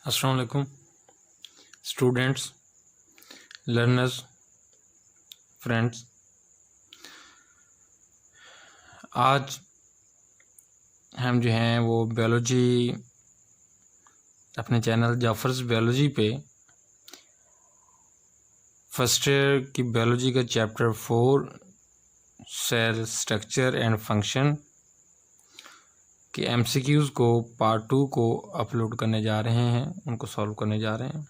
अस्सलाम वालेकुम students, learners, friends. आज हम जो हैं वो बायोलॉजी अपने चैनल जाफ़र्स बायोलॉजी पे फर्स्ट ईयर की बायोलॉजी का chapter 4 cell structure and function के MCQs को पार्ट 2 को अपलोड करने जा रहे हैं, उनको सॉल्व करने जा रहे हैं।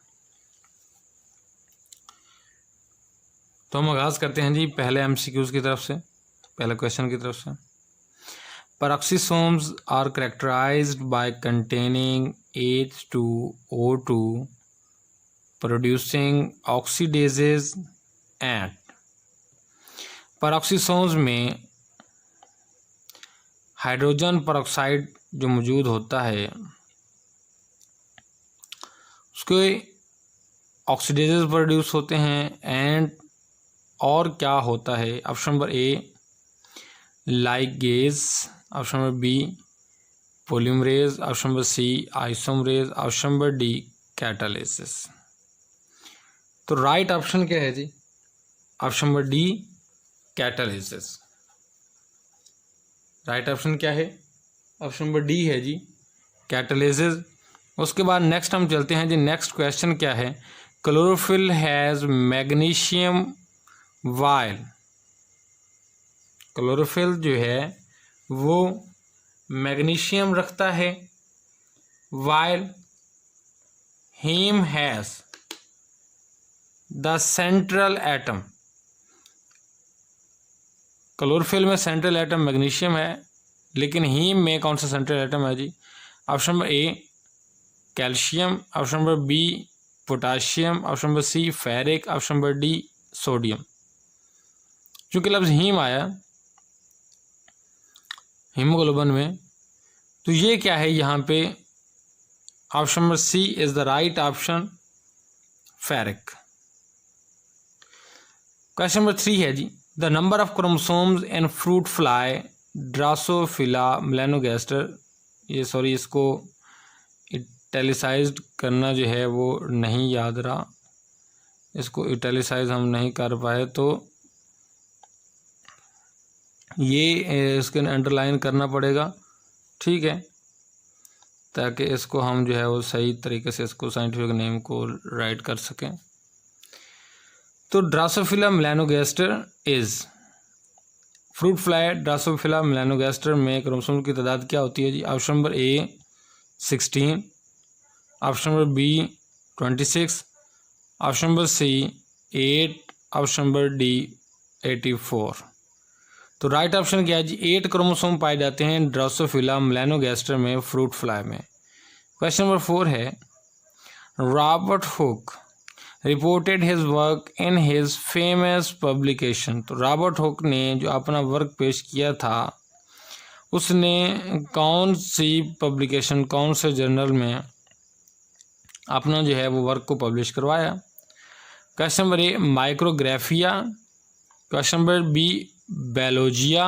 तो हम आगाज़ करते हैं जी पहले MCQs की तरफ से, पहले क्वेश्चन की तरफ से। Peroxisomes are characterized by containing H2O2 producing oxidases and peroxisomes में हाइड्रोजन परऑक्साइड जो मौजूद होता है उसके ऑक्सीडेजेस प्रोड्यूस होते हैं एंड और क्या होता है। Option number A ligase, option number B polymerase, option number C isomerase, option number D catalysis. तो राइट ऑप्शन क्या है जी? Option number D catalysis. Right option क्या है? ऑप्शन नंबर डी है जी कैटालिसिस। उसके बाद नेक्स्ट हम चलते हैं जी, नेक्स्ट क्वेश्चन क्या है? Chlorophyll has magnesium while. Chlorophyll जो है वो मैग्नीशियम रखता है, while heme has the central atom. Chlorophyll में सेंट्रल एटम मैग्नीशियम है, लेकिन हीम में कौन सा सेंट्रल एटम है जी? Option number A calcium, option number B potassium, option number C ferric, option number D sodium. चूँकि लफ्ज़ हीम आया हीमोग्लोबिन में, तो ये क्या है यहाँ पे? Option number C is the right option, ferric. Question number 3 है जी, the number of chromosomes in fruit fly drosophila melanogaster. ये सॉरी, इसको इटैलिसाइज्ड करना जो है वो नहीं याद रहा, इसको इटैलिसाइज हम नहीं कर पाए, तो ये इसके अंडरलाइन करना पड़ेगा, ठीक है, ताकि इसको हम जो है वो सही तरीके से इसको साइंटिफिक नेम को राइट कर सकें। तो drosophila melanogaster is fruit fly drosophila melanogaster में क्रोमोसोम की तादाद क्या होती है जी? Option number A 16, option number B 26, option number C 8, option number D 84। तो राइट ऑप्शन क्या है जी? 8 क्रोमोसोम पाए जाते हैं ड्रासोफिला मेलानोगास्टर में, फ्रूट फ्लाई में। क्वेश्चन नंबर 4 है, Robert Hooke reported his work in his famous publication. तो रॉबर्ट हुक ने जो अपना वर्क पेश किया था उसने कौन सी पब्लिकेशन, कौन से जर्नल में अपना जो है वो वर्क को पब्लिश करवाया? Question number A micrographia, question number B biologia,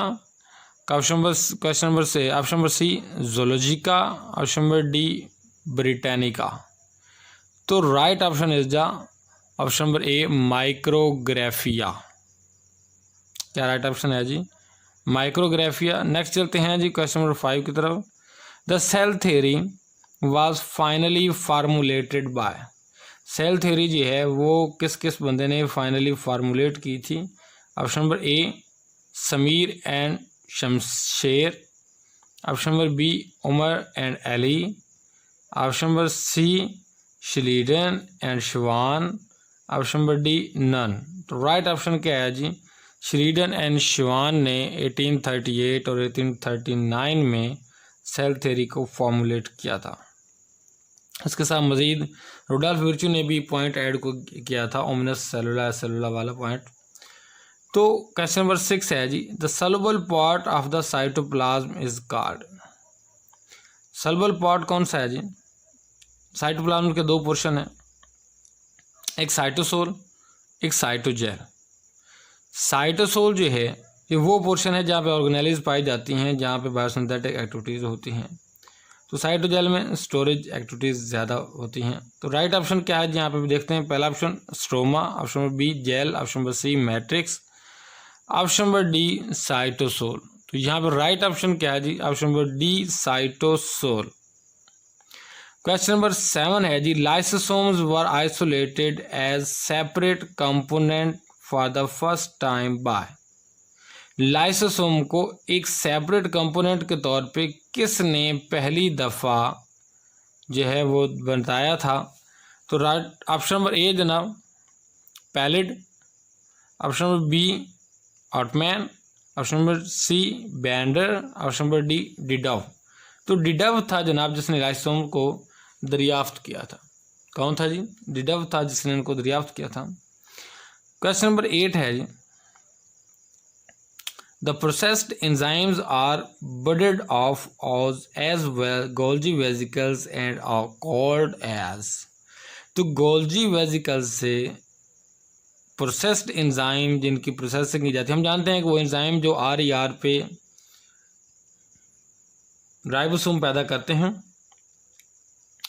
question number से option number C zoologica, option number D britannica. तो right option is the option number A micrographia. क्या राइट ऑप्शन है जी? माइक्रोग्राफिया। नेक्स्ट चलते हैं जी question number 5 की तरफ। The cell theory was finally formulated by. Cell theory जो है वो किस किस बंदे ने फाइनली फार्मूलेट की थी? Option number A Sameer and Shamsher, option number B Umar and Ali, option number C Schleiden and Schwann, option number D none. तो राइट ऑप्शन क्या है जी? श्लीडन एंड श्वान ने 1838 और 1839 में सेल थ्योरी को फॉर्मुलेट किया था। इसके साथ मज़ीद रुडोल्फ विर्चू ने भी पॉइंट ऐड को किया था, ओमिनस सेलुला सेलुला वाला पॉइंट। तो क्वेश्चन नंबर 6 है जी, the soluble part of the cytoplasm is called. Soluble part कौन सा है जी? साइटोप्लाज्म के 2 पोर्शन हैं, एक साइटोसोल, एक साइटोजेल। साइटोसोल जो है ये वो पोर्शन है जहाँ पे ऑर्गेनेल्स पाई जाती हैं, जहाँ पे बायोसिंथेटिक एक्टिविटीज़ होती हैं। तो साइटोजेल में स्टोरेज एक्टिविटीज़ ज़्यादा होती हैं। तो राइट ऑप्शन क्या है जी, यहाँ पे भी देखते हैं। पहला option stroma, option number B gel, option number C matrix, option number D cytosol. तो यहाँ पर राइट ऑप्शन क्या है जी, option number D cytosol. Question number 7 है जी, lysosomes were isolated as separate component for the first time by. Lysosome को एक सेपरेट कंपोनेंट के तौर पे किसने पहली दफ़ा जो है वो बताया था? तो राइट ऑप्शन नंबर ए जनाब Palade, option number B Altmann, option number C Benda, option number D de Duve. तो डिडव था जनाब जिसने लाइसोसोम को दरियाफ्त किया था। कौन था जी? डिडव था जिसने इनको दरियाफ्त किया था। क्वेश्चन नंबर 8 है जी, The processed enzymes are budded off as well Golgi vesicles and are called as। तो गोल्जी वेसिकल्स से प्रोसेस्ड एंजाइम जिनकी प्रोसेसिंग की जाती है, हम जानते हैं कि वो एंजाइम जो RER पे राइबोसोम पैदा करते हैं,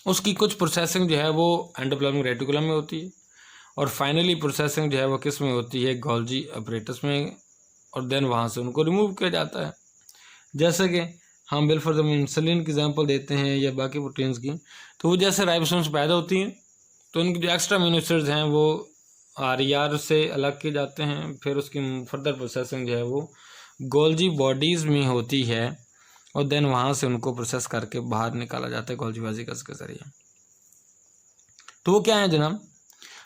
उसकी कुछ प्रोसेसिंग जो है वो एंडोप्लाज्मिक रेटिकुलम में होती है और फाइनली प्रोसेसिंग जो है वो किस में होती है? गोल्जी अपरेटस में, और देन वहाँ से उनको रिमूव किया जाता है। जैसे कि हम बिलफॉर्म इंसुलिन की एग्जांपल देते हैं या बाकी प्रोटीन्स की, तो वो जैसे राइबोसोम्स पैदा होती हैं तो उनकी जो एक्स्ट्रा अमीनो एसिड्स हैं वो RER से अलग किए जाते हैं, फिर उसकी फर्दर प्रोसेसिंग जो है वो गोल्जी बॉडीज़ में होती है और देन वहाँ से उनको प्रोसेस करके बाहर निकाला जाता है गोल्जी वेसिकल्स के ज़रिए। तो वो क्या है जनाब?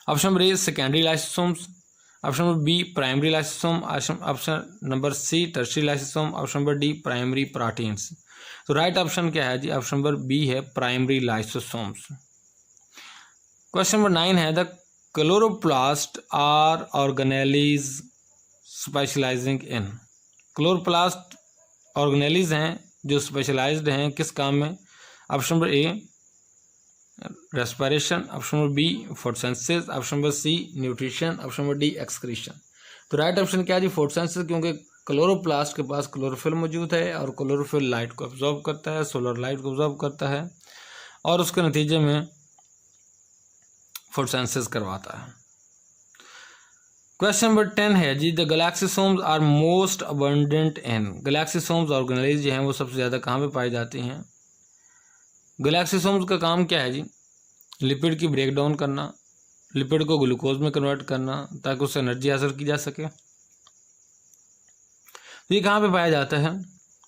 Option number A secondary lysosomes, option number B primary lysosome, option number C tertiary lysosome, option number D primary proteins. तो राइट ऑप्शन क्या है जी? ऑप्शन नंबर बी है प्राइमरी लाइसोसोम्स। क्वेश्चन नंबर 9 है, the chloroplast are organelles specializing in. Chloroplast organelles हैं जो specialized हैं किस काम में? Option number A respiration, option number B photosynthesis, option number C nutrition, option number D excretion. तो right option क्या है जी? फोटोसिंथेसिस, क्योंकि क्लोरोप्लास्ट के पास क्लोरोफिल मौजूद है और क्लोरोफिल लाइट को अब्जॉर्ब करता है, सोलर लाइट को अब्जॉर्ब करता है और उसके नतीजे में फोटोसिंथेसिस करवाता है। क्वेश्चन नंबर 10 है जी, the glyoxysomes are most abundant in. Glyoxysomes organelles जो हैं वो सबसे ज़्यादा कहाँ पे पाई जाती हैं? गैलेक्सिसोम्स का काम क्या है जी? लिपिड की ब्रेक डाउन करना, लिपिड को ग्लूकोज में कन्वर्ट करना ताकि उससे एनर्जी हासिल की जा सके। तो ये कहाँ पे पाया जाता है?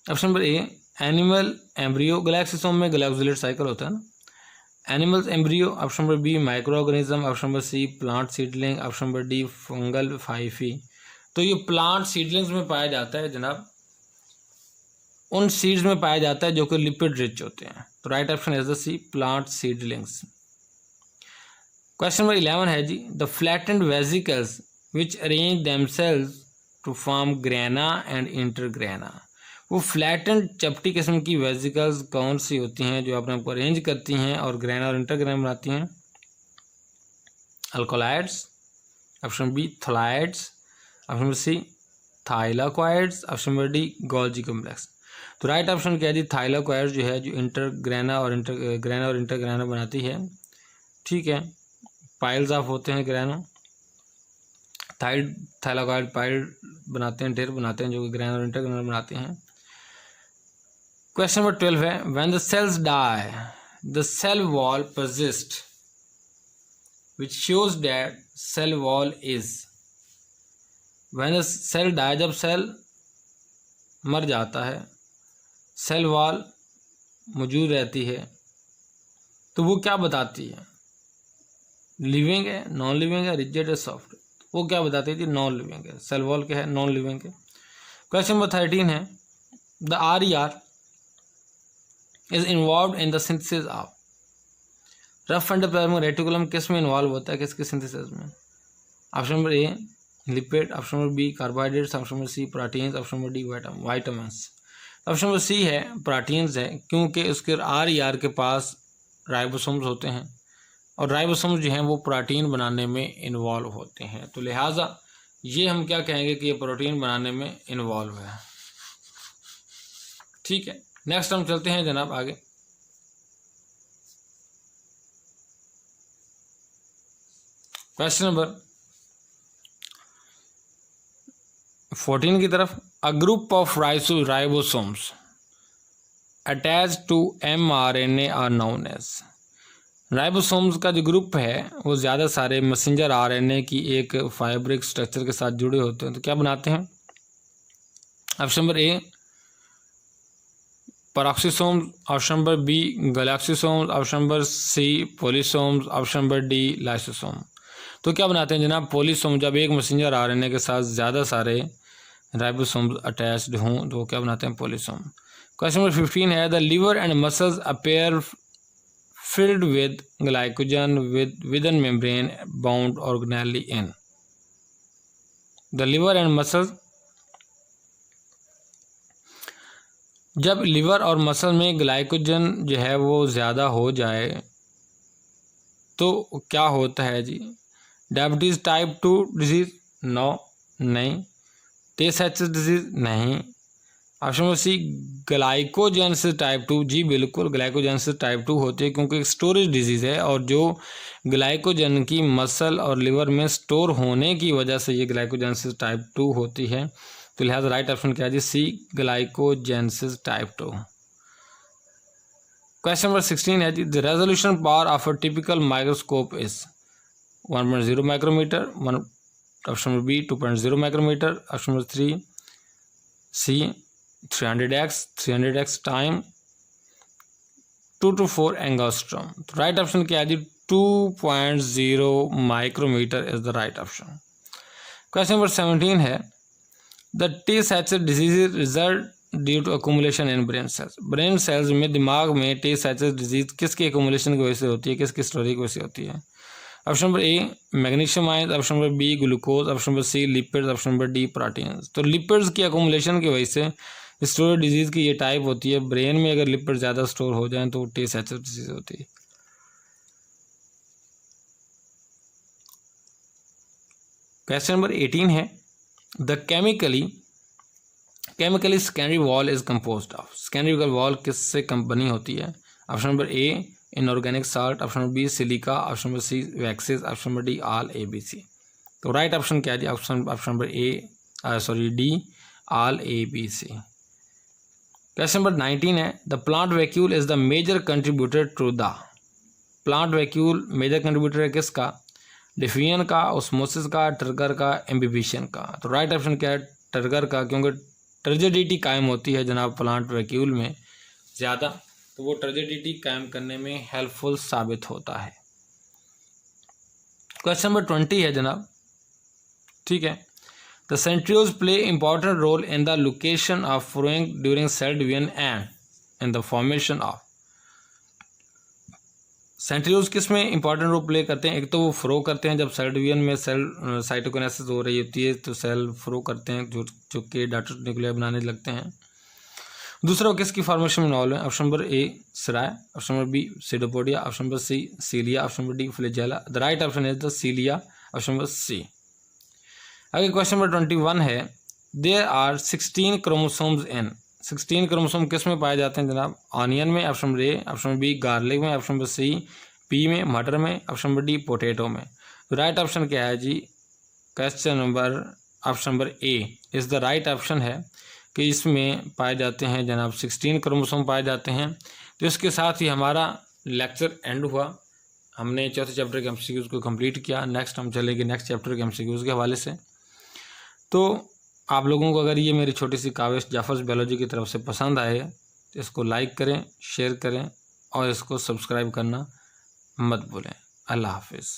Option number A animal embryo, glyoxysome में गैलेक्सुलेट साइकिल होता है ना, animals embryo, option number B micro organism, option number C plant seedling, option number D fungal hyphae. तो ये प्लांट सीडलिंग्स में पाया जाता है जनाब, उन सीड्स में पाया जाता है जो कि लिपिड रिच होते हैं। तो right option is the C plant seedlings. Question number 11 है जी, the flattened vesicles which arrange themselves to form grana and intergrana. वो फ्लैटेंड चपटी किस्म की वेसिकल्स कौन सी होती हैं जो अपने आपको अरेंज करती हैं और ग्रेना और इंटरग्रेना बनाती हैं? Alkaloids, option B tholoids, option number C thylakoids, option number D Golgi complex. तो राइट ऑप्शन क्या है जी? थाइलाकोइड्स जो है जो इंटरग्रेना और इंटरग्रेना बनाती है। ठीक है, पाइल्स ऑफ होते हैं ग्रेनो, थाइलाकोइड पाइल बनाते हैं, ढेर बनाते हैं जो कि ग्रेना और इंटरग्रेना बनाते हैं। क्वेश्चन नंबर 12 है, when the cells die the cell wall persist which shows that cell wall is. When the cell die, जब सेल मर जाता है, सेल वॉल मौजूद रहती है, तो वो क्या बताती है? लिविंग है, नॉन लिविंग है, रिजिड है, सॉफ्ट। वो क्या बताती है जी? नॉन लिविंग है। सेल वॉल क्या है? नॉन लिविंग है। क्वेश्चन नंबर 13 है, the RER is involve in the synthesis of. Rough endoplasmic reticulum किस में इन्वॉल्व होता है, किसके सिंथेसिस में? Option number A lipid, option number B carbohydrates, option number C proteins, option number D vitamins. Option number C है proteins है, क्योंकि उसके RER के पास राइबोसोम्स होते हैं और राइबोसोम्स जो हैं वो प्रोटीन बनाने में इन्वॉल्व होते हैं। तो लिहाजा ये हम क्या कहेंगे कि ये प्रोटीन बनाने में इन्वॉल्व है। ठीक है, नेक्स्ट हम चलते हैं जनाब आगे। क्वेश्चन नंबर 14 की तरफ, a group of ribosomes attach to mRNA are known as. Ribosomes का जो ग्रुप है वो ज़्यादा सारे मैसेंजर आरएनए की एक फाइब्रिक स्ट्रक्चर के साथ जुड़े होते हैं, तो क्या बनाते हैं? Option number A peroxisomes, option number B glyoxysomes, option number C polysomes, option number D lysosome. तो क्या बनाते हैं जनाब? पॉलीसोम, जब एक मैसेंजर आरएनए के साथ ज़्यादा सारे राइबोसोम्स अटैच्ड हों तो क्या बनाते हैं? पॉलीसोम। क्वेश्चन नंबर 15 है, the liver and muscles appear filled with glycogen within membrane bound organelle in the liver and muscles। जब लिवर और मसल में ग्लाइकोजन जो है वो ज़्यादा हो जाए तो क्या होता है जी? Diabetes type 2 disease? नो, नहीं। TSH disease? नहीं। Option number C glycogenesis type 2, जी बिल्कुल ग्लाइकोजेनेसिस टाइप 2 होती है क्योंकि एक स्टोरेज डिजीज़ है और जो ग्लाइकोजन की मसल और लिवर में स्टोर होने की वजह से ये ग्लाइकोजेनेसिस टाइप 2 होती है। तो लिहाजा राइट ऑप्शन क्या है जी? C glycogenesis type 2। Question number 16 है जी, the resolution power of a typical microscope is 1.0 micrometer, option number B 2.0 micrometer, option number 3 C 300x time 2 to 4 angstrom. तो राइट ऑप्शन क्या है जी? 2.0 micrometer is the right option. Question number 17 है, the TSH disease result due to accumulation in brain cells. Brain cells में, दिमाग में T-S-H disease किसके accumulation की वजह से होती है, किसकी स्टोरी की वजह से होती है? Option number A magnesium ion, option number B glucose, option number C lipids, option number D proteins. तो लिपिड्स की अकोमुलेशन की वजह से स्टोरेज डिजीज़ की ये टाइप होती है। ब्रेन में अगर लिपिड ज़्यादा स्टोर हो जाए तो टी-एस-एच डिजीज़ होती है। क्वेश्चन नंबर 18 है, the chemically secondary wall is composed of. Secondary wall किससे बनी होती है? Option number A inorganic salt, option number B silica, option number C waxes, option number D all ABC। तो right option क्या है जी? Option number A D all ABC। Question number 19 है, the plant vacuole is the major contributor to the. Plant vacuole major contributor है किसका? Diffusion का, osmosis का, trigger का, एम्बिबिशन का। तो राइट ऑप्शन क्या है? ट्रिगर का, क्योंकि टर्जिडिटी कायम होती है जनाब प्लांट वैक्यूल में ज़्यादा, तो वो टर्जिडिटी कायम करने में हेल्पफुल साबित होता है। क्वेश्चन नंबर 20 है जनाब, ठीक है, the centrioles play important role in the location of furrowing during cell division and in the formation of. Centrioles किस में इंपॉर्टेंट रोल प्ले करते हैं? एक तो वो फ्रो करते हैं, जब सेल डिवीजन में सेल साइटोकिनेसिस हो रही होती है तो सेल फ्रो करते हैं, जो कि डॉटर न्यूक्लियर बनाने लगते हैं। दूसरा वो किसकी फॉर्मेशन में इन्वॉल्व है? Option number A cirri, option number B pseudopodia, option number C cilia, option number D flagella. The right option is the cilia, option number C. आगे क्वेश्चन नंबर 21 है, there are 16 chromosomes in. 16 chromosome किस में पाए जाते हैं जनाब? Onion में, option number A, option number B garlic में, ऑप्शन नंबर सी पी में, मटर में, ऑप्शन नंबर डी पोटैटो में। तो राइट ऑप्शन क्या है जी? Question number option number A is the right option है कि इसमें पाए जाते हैं जनाब 16 क्रोमोसोम पाए जाते हैं। तो इसके साथ ही हमारा लेक्चर एंड हुआ। हमने चौथे चैप्टर के MCQs को कंप्लीट किया। नेक्स्ट हम चलेंगे नेक्स्ट चैप्टर के MCQs के हवाले से। तो आप लोगों को अगर ये मेरी छोटी सी काविश जाफर्स बायोलॉजी की तरफ से पसंद आए तो इसको लाइक करें, शेयर करें और इसको सब्सक्राइब करना मत भूलें। अल्लाह हाफिज़।